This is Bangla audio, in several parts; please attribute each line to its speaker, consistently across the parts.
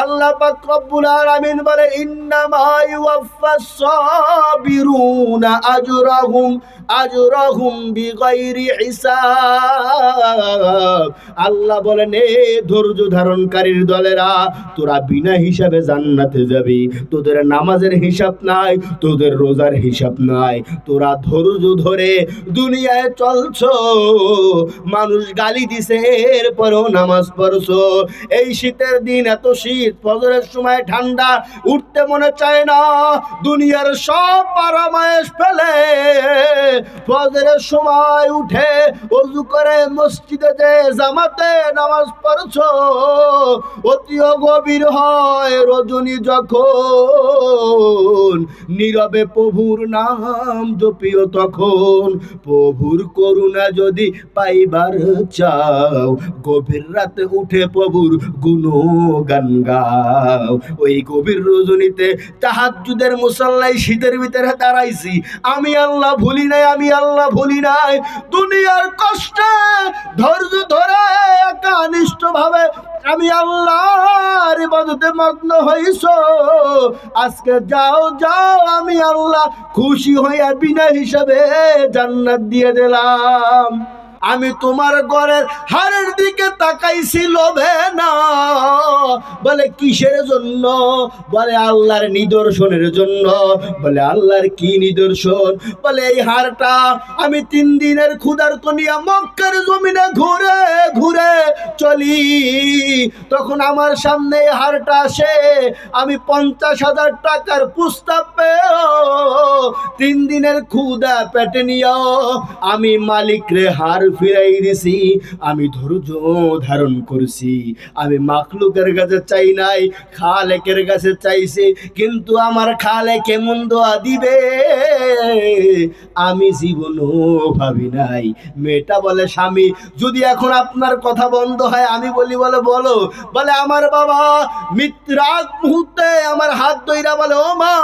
Speaker 1: আল্লাহ পাক রব্বুল আলামিন বলে ইন্নামা ইউওয়াফাস সাবিরুনা আজরাহুম বিগাইরি হিসাব। আল্লাহ বলেন এ ধৈর্য ধারণকারীর দলেরা, তোরা বিনা হিসাবে জান্নাতে যাবি। তোদের নামাজের হিসাব নাই, তোদের রোজার হিসাব নাই, তোরা ধৈর্য ধরে দুনিয়ায় চলছো। মানুষ গালি দিছে এরপরেও নামাজ পড়ছো। এই শীতের দিন এত শীত, ফজরের সময় ঠান্ডা, উঠতে মনে চায় না। দুনিয়ার সব আরামায়েশ ফেলে ফজরের সময় উঠে ওযু করে মসজিদে যে জামাতে নামাজ পড়ছো। অতিও গভীর হয় রজনী যখন, নীরবে প্রভুর নাম জপিও তখন। প্রভুর করুণা যদি পাইবার চাও, গভীর রাতে উঠে প্রভুর গুণগান গাও। ওই গভীর রজনীতে তাহাজ্জুদের মুসাল্লায় শীতের ভিতরে দাঁড়াইছি। আমি আল্লাহ ভুলি নাই, আমি আল্লাহ ভুলি নাই। দুনিয়ার কষ্টে ধৈর্য ধরে একানিষ্ঠ ভাবে আমি আল্লাহর ইবাদতে মগ্ন হইছো। আজকে যাও যাও, আমি আল্লাহ খুশি হইয়া বিনা হিসাবে জান্নাত দিয়ে দিলাম। আমি তোমার ঘরের হারের দিকে তাকাইছি লোভে না। বলে কিসের জন্য? বলে আল্লাহর নিদর্শনের জন্য। বলে আল্লাহর কি নিদর্শন? বলে এই হারটা আমি 3 দিনের ক্ষুধার্ত নিয়ে মক্কার জমিনে ঘুরে ঘুরে চলি, তখন আমার সামনে এই হারটা আসে। আমি 50,000 টাকার প্রস্তাব পেয়েও 3 দিনের ক্ষুধা পেটে নিয়েও আমি মালিক রে হার ফিরাই দিছি। আমি ধৈর্য ধারণ করছি। আমি মাখলুকের কাছে চাই নাই, খালেকের কাছে চাইছি। কিন্তু আমার খালে কেমন দোয়া দিবে আমি জীবনও ভাবি নাই। মেয়েটা বলে স্বামী যদি এখন আপনার কথা বন্ধ হয়, আমি বলি বলে বলো। বলে আমার বাবা রাত মুহূর্তে আমার হাত ধইরা বলে ও মা,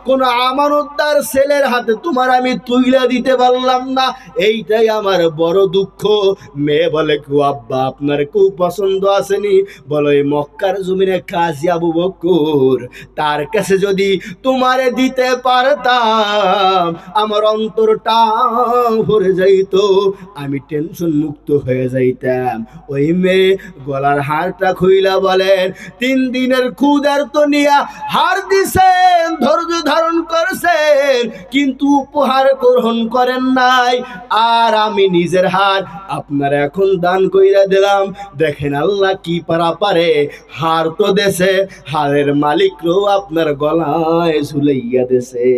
Speaker 1: কোন আমানতদার ছেলের হাতে তোমার আমি তুইলা দিতে পারলাম না, এইটাই আমার বড় দুঃখ। মেয়ে বলে কেউ আব্বা আপনার খুব পছন্দ আসেনি? বলো এই মক্কার জমিনে কাজী আবু বকর, তার কাছে যদি তোমারে দিতে পারতাম আমার অন্তরটা ভরে যাইতো, আমি টেনশন মুক্ত হয়ে যাইতাম। ওই মেয়ে গলার হারটা খুইলা বলেন 3 দিনের ক্ষুধার্ত নিয়া হার দিছেন, ধৈর্য ধারণ করছেন, কিন্তু উপহার গ্রহণ করেন নাই। আর আমি নিজের হার আপনার এখন দান কইরা দিলাম। দেখেন আল্লাহ কি পারা পারে, হার তো দেশে, হারের মালিকও আপনার গলায় ঝুলাইয়া দেশে।